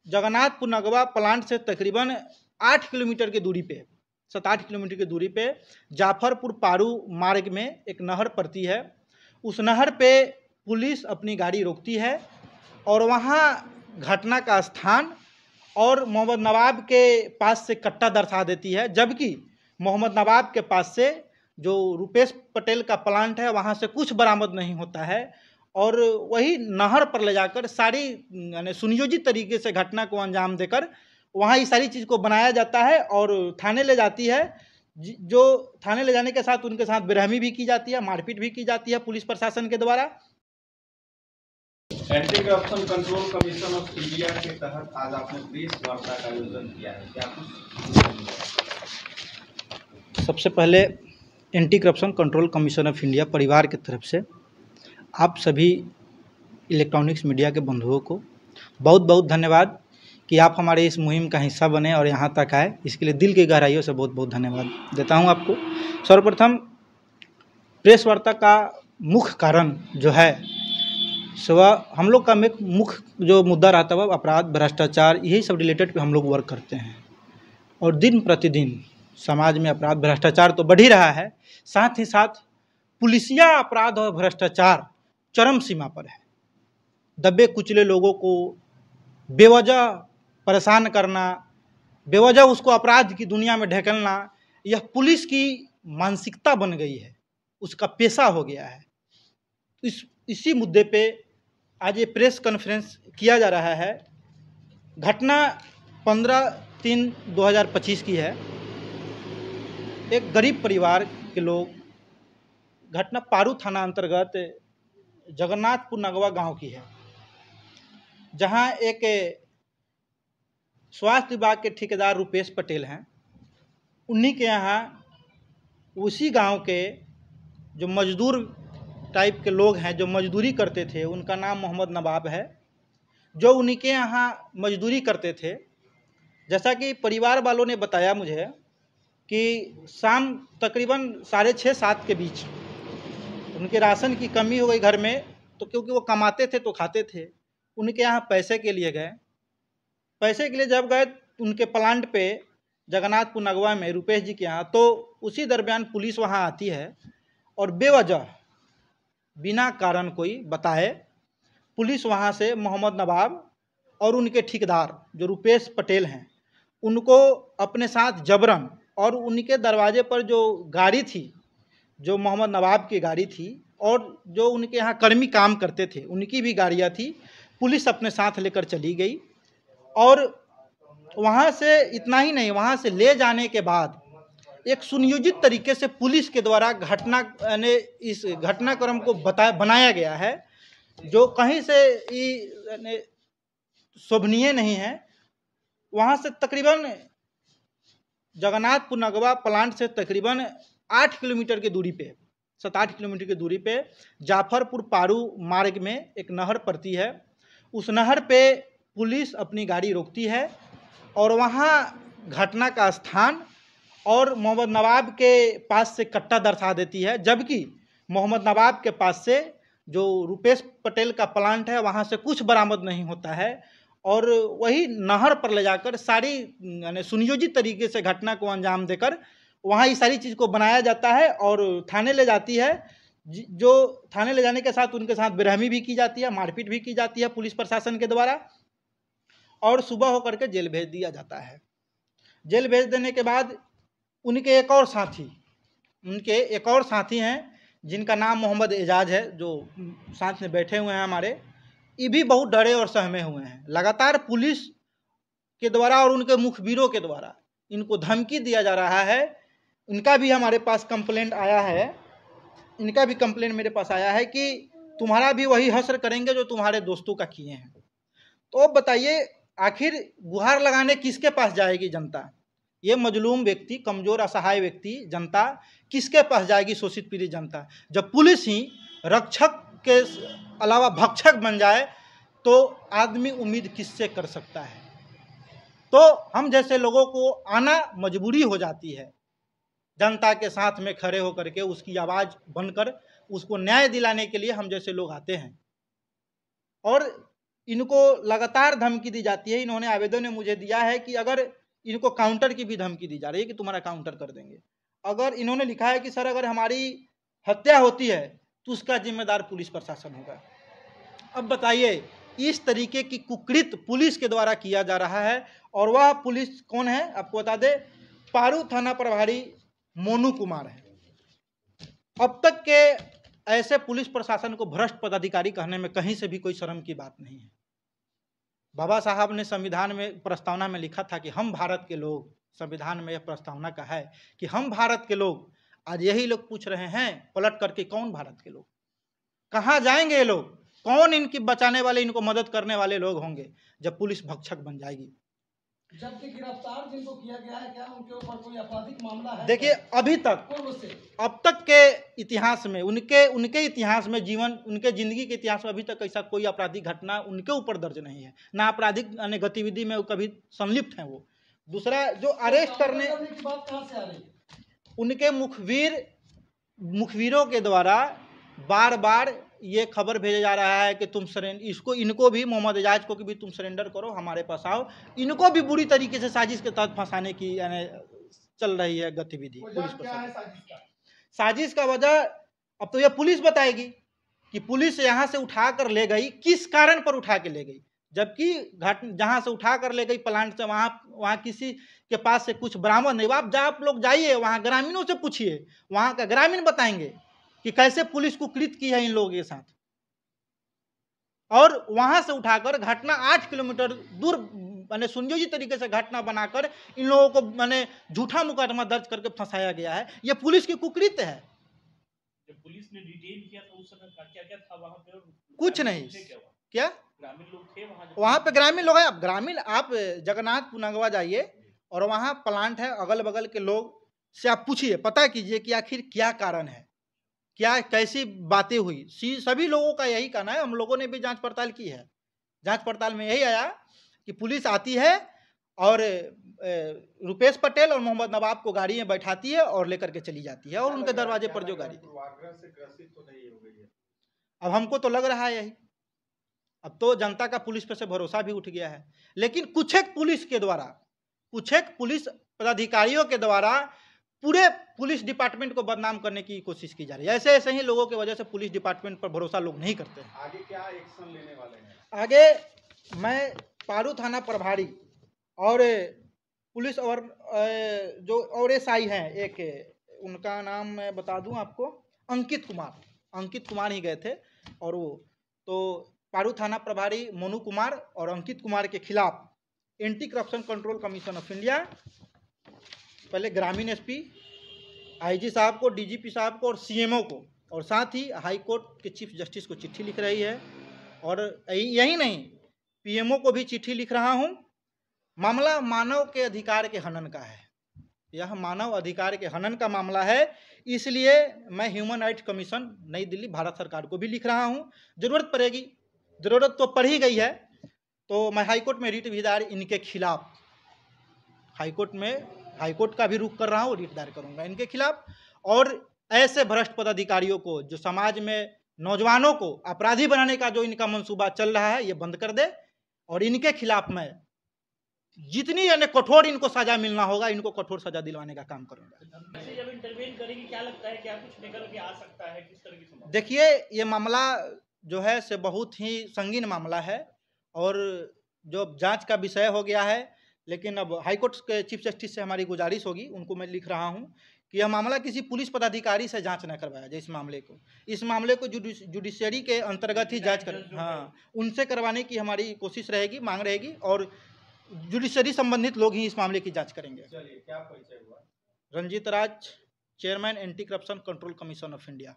Jagannathpur Nagwa plant से तकरीबन 8 kilometre की दूरी पे 7-8 किलोमीटर की दूरी पे जाफरपुर पारू मार्ग में एक नहर पड़ती है। उस नहर पे पुलिस अपनी गाड़ी रोकती है और वहाँ घटना का स्थान और मोहम्मद नवाब के पास से कट्टा दर्शा देती है, जबकि मोहम्मद नवाब के पास से जो रुपेश पटेल का प्लांट है वहाँ से कुछ बरामद नहीं होता है। और वही नहर पर ले जाकर सारी यानी सुनियोजित तरीके से घटना को अंजाम देकर वहाँ ये सारी चीज़ को बनाया जाता है और थाने ले जाती है। जो थाने ले जाने के साथ उनके साथ बेरहमी भी की जाती है, मारपीट भी की जाती है पुलिस प्रशासन के द्वारा। Anti corruption control commission of India के तहत आज आपने प्रेस वार्ता का आयोजन किया है, क्या कुछ? सबसे पहले anti corruption control commission of India परिवार की तरफ से आप सभी इलेक्ट्रॉनिक्स मीडिया के बंधुओं को बहुत बहुत धन्यवाद कि आप हमारे इस मुहिम का हिस्सा बने और यहाँ तक आए। इसके लिए दिल की गहराइयों से बहुत बहुत धन्यवाद देता हूँ आपको। सर्वप्रथम प्रेस वार्ता का मुख्य कारण जो है सो हम लोग का मुख्य जो मुद्दा रहता है अपराध, भ्रष्टाचार, यही सब रिलेटेड पे हम लोग वर्क करते हैं। और दिन प्रतिदिन समाज में अपराध भ्रष्टाचार तो बढ़ ही रहा है, साथ ही साथ पुलिसिया अपराध और भ्रष्टाचार चरम सीमा पर है। दबे कुचले लोगों को बेवजह परेशान करना, बेवजह उसको अपराध की दुनिया में ढकेलना, यह पुलिस की मानसिकता बन गई है, उसका पेशा हो गया है। इसी मुद्दे पे आज ये प्रेस कॉन्फ्रेंस किया जा रहा है। घटना 15/3/2025 की है। एक गरीब परिवार के लोग, घटना पारू थाना अंतर्गत जगन्नाथपुर नगवा गांव की है, जहां एक स्वास्थ्य विभाग के ठेकेदार रुपेश पटेल हैं। उन्हीं के यहाँ उसी गांव के जो मजदूर टाइप के लोग हैं जो मजदूरी करते थे, उनका नाम मोहम्मद नवाब है, जो उन्हीं के यहाँ मजदूरी करते थे। जैसा कि परिवार वालों ने बताया मुझे कि शाम तकरीबन 6:30-7 के बीच उनके राशन की कमी हो गई घर में, तो क्योंकि वो कमाते थे तो खाते थे, उनके यहाँ पैसे के लिए गए। पैसे के लिए जब गए उनके प्लांट पे जगन्नाथपुर नगवा में रुपेश जी के यहाँ, तो उसी दरमियान पुलिस वहाँ आती है और बेवजह बिना कारण कोई बताए पुलिस वहाँ से मोहम्मद नवाब और उनके ठेकेदार जो रुपेश पटेल हैं उनको अपने साथ जबरन, और उनके दरवाजे पर जो गाड़ी थी, जो मोहम्मद नवाब की गाड़ी थी और जो उनके यहाँ कर्मी काम करते थे उनकी भी गाड़ियाँ थी, पुलिस अपने साथ लेकर चली गई। और वहाँ से इतना ही नहीं, वहाँ से ले जाने के बाद एक सुनियोजित तरीके से पुलिस के द्वारा घटना ने इस घटनाक्रम को बनाया गया है, जो कहीं से शोभनीय नहीं है। वहाँ से तकरीबन जगन्नाथपुर नगवा प्लांट से तकरीबन 8 किलोमीटर की दूरी पे 7-8 किलोमीटर की दूरी पे जाफरपुर पारू मार्ग में एक नहर पड़ती है। उस नहर पे पुलिस अपनी गाड़ी रोकती है और वहाँ घटना का स्थान और मोहम्मद नवाब के पास से कट्टा दर्शा देती है, जबकि मोहम्मद नवाब के पास से जो रुपेश पटेल का प्लांट है वहाँ से कुछ बरामद नहीं होता है। और वही नहर पर ले जाकर सारी यानी सुनियोजित तरीके से घटना को अंजाम देकर वहाँ ये सारी चीज़ को बनाया जाता है और थाने ले जाती है। जो थाने ले जाने के साथ उनके साथ बेरहमी भी की जाती है, मारपीट भी की जाती है पुलिस प्रशासन के द्वारा, और सुबह होकर के जेल भेज दिया जाता है। जेल भेज देने के बाद उनके एक और साथी हैं जिनका नाम मोहम्मद एजाज है, जो साथ में बैठे हुए हैं हमारे, ये भी बहुत डरे और सहमे हुए हैं। लगातार पुलिस के द्वारा और उनके मुखबिरों के द्वारा इनको धमकी दिया जा रहा है। इनका भी हमारे पास कंप्लेंट आया है, इनका भी कंप्लेंट मेरे पास आया है कि तुम्हारा भी वही हश्र करेंगे जो तुम्हारे दोस्तों का किए हैं। तो अब बताइए, आखिर गुहार लगाने किसके पास जाएगी जनता? ये मजलूम व्यक्ति, कमज़ोर असहाय व्यक्ति, जनता किसके पास जाएगी? शोषित पीड़ित जनता। जब पुलिस ही रक्षक के अलावा भक्षक बन जाए तो आदमी उम्मीद किससे कर सकता है? तो हम जैसे लोगों को आना मजबूरी हो जाती है, जनता के साथ में खड़े होकर के उसकी आवाज़ बनकर उसको न्याय दिलाने के लिए हम जैसे लोग आते हैं। और इनको लगातार धमकी दी जाती है। इन्होंने आवेदन में मुझे दिया है कि अगर इनको काउंटर की भी धमकी दी जा रही है कि तुम्हारा काउंटर कर देंगे। अगर इन्होंने लिखा है कि सर अगर हमारी हत्या होती है तो उसका जिम्मेदार पुलिस प्रशासन होगा। अब बताइए, इस तरीके की कुकृत पुलिस के द्वारा किया जा रहा है। और वह पुलिस कौन है आपको बता दे, पारू थाना प्रभारी मोनू कुमार है। अब तक के ऐसे पुलिस प्रशासन को भ्रष्ट पदाधिकारी कहने में कहीं से भी कोई शर्म की बात नहीं है। बाबा साहब ने संविधान में प्रस्तावना में लिखा था कि हम भारत के लोग, संविधान में यह प्रस्तावना का है कि हम भारत के लोग। आज यही लोग पूछ रहे हैं पलट करके कौन भारत के लोग, कहाँ जाएंगे ये लोग, कौन इनकी बचाने वाले, इनको मदद करने वाले लोग होंगे जब पुलिस भक्षक बन जाएगी। जबकि गिरफ्तार जिनको किया गया है, क्या उनके ऊपर कोई आपराधिक मामला है? देखिए अभी तक, अब तक के इतिहास में, उनके इतिहास में, उनके जिंदगी के इतिहास में अभी तक ऐसा कोई आपराधिक घटना उनके ऊपर दर्ज नहीं है, ना आपराधिक गतिविधि में वो कभी संलिप्त हैं वो। दूसरा, जो अरेस्ट करने की बात कहां से आ रही है? उनके मुखबिरों के द्वारा बार बार ये खबर भेजा जा रहा है कि तुम इनको भी, मोहम्मद एजाज को भी तुम सरेंडर करो, हमारे पास आओ। इनको भी बुरी तरीके से साजिश के तहत फंसाने की यानी चल रही है गतिविधि पुलिस पर। साजिश का वजह अब तो ये पुलिस बताएगी कि पुलिस यहाँ से उठा कर ले गई, किस कारण पर उठा के ले गई। जबकि जहाँ से उठा कर ले गई प्लांट से, वहाँ किसी के पास से कुछ बरामद नहीं। आप लोग जाइए वहाँ, ग्रामीणों से पूछिए, वहाँ का ग्रामीण बताएंगे कि कैसे पुलिस कुकृत की है इन लोगों के साथ। और वहां से उठाकर घटना 8 किलोमीटर दूर मैंने सुनियोजित तरीके से घटना बनाकर इन लोगों को मैंने झूठा मुकदमा दर्ज करके फंसाया गया है। यह पुलिस की कुकृत है। जब पुलिस ने डिटेन किया तो उस समय क्या क्या था वहां पे? कुछ नहीं। क्या ग्रामीण लोग थे वहां पे? ग्रामीण लोग हैं। अब ग्रामीण, आप जगन्नाथ पुनगवा जाइए और वहां प्लांट है, अगल बगल के लोग से आप पूछिए, पता कीजिए कि आखिर क्या कारण है, क्या कैसी बातें हुई। सभी लोगों का यही कहना है। हम लोगों ने भी जांच पड़ताल की है। जांच पड़ताल में यही आया कि पुलिस आती है और रुपेश पटेल और मोहम्मद नवाब को गाड़ी में बैठाती है और लेकर के चली जाती है, और उनके दरवाजे पर जो गाड़ी अब हमको तो लग रहा है यही। अब तो जनता का पुलिस पर से भरोसा भी उठ गया है। लेकिन कुछ एक पुलिस के द्वारा, कुछ एक पुलिस पदाधिकारियों के द्वारा पूरे पुलिस डिपार्टमेंट को बदनाम करने की कोशिश की जा रही है। ऐसे ऐसे ही लोगों की वजह से पुलिस डिपार्टमेंट पर भरोसा लोग नहीं करते हैं। आगे क्या एक्शन लेने वाले हैं? आगे मैं पारू थाना प्रभारी और पुलिस और जो और एसआई हैं, एक उनका नाम मैं बता दूं आपको, अंकित कुमार ही गए थे। और वो तो पारू थाना प्रभारी मोनू कुमार और अंकित कुमार के खिलाफ anti corruption control commission of India पहले ग्रामीण एसपी, आईजी साहब को, डीजीपी साहब को और सीएमओ को, और साथ ही हाई कोर्ट के चीफ जस्टिस को चिट्ठी लिख रही है। और यही नहीं, पीएमओ को भी चिट्ठी लिख रहा हूं। मामला मानव के अधिकार के हनन का है। यह मानव अधिकार के हनन का मामला है, इसलिए मैं ह्यूमन राइट्स कमीशन नई दिल्ली भारत सरकार को भी लिख रहा हूं। जरूरत पड़ेगी, जरूरत तो पड़ ही गई है, तो मैं हाईकोर्ट में रिट भी दायर इनके खिलाफ, हाईकोर्ट का भी रुख कर रहा हूँ, रिट दायर करूंगा इनके खिलाफ। और ऐसे भ्रष्ट पदाधिकारियों को, जो समाज में नौजवानों को अपराधी बनाने का जो इनका मंसूबा चल रहा है, ये बंद कर दे। और इनके खिलाफ मैं जितनी यानी कठोर इनको सजा मिलना होगा, इनको कठोर सजा दिलवाने का काम करूंगा। जब इंटरवेन करेगी, क्या लगता है क्या कुछ निकल के आ सकता है? किस तरह की? देखिए, ये मामला जो है से बहुत ही संगीन मामला है और जो जांच का विषय हो गया है। लेकिन अब हाईकोर्ट के चीफ जस्टिस से हमारी गुजारिश होगी, उनको मैं लिख रहा हूं कि यह मामला किसी पुलिस पदाधिकारी से जांच न करवाया जाए। इस मामले को जुडिशरी के अंतर्गत ही जांच कर, हाँ, उनसे करवाने की हमारी कोशिश रहेगी, मांग रहेगी, और जुडिशरी संबंधित लोग ही इस मामले की जांच करेंगे। चलिए, क्या परिचय हुआ? Ranjeet Raj, chairman anti corruption control commission of India.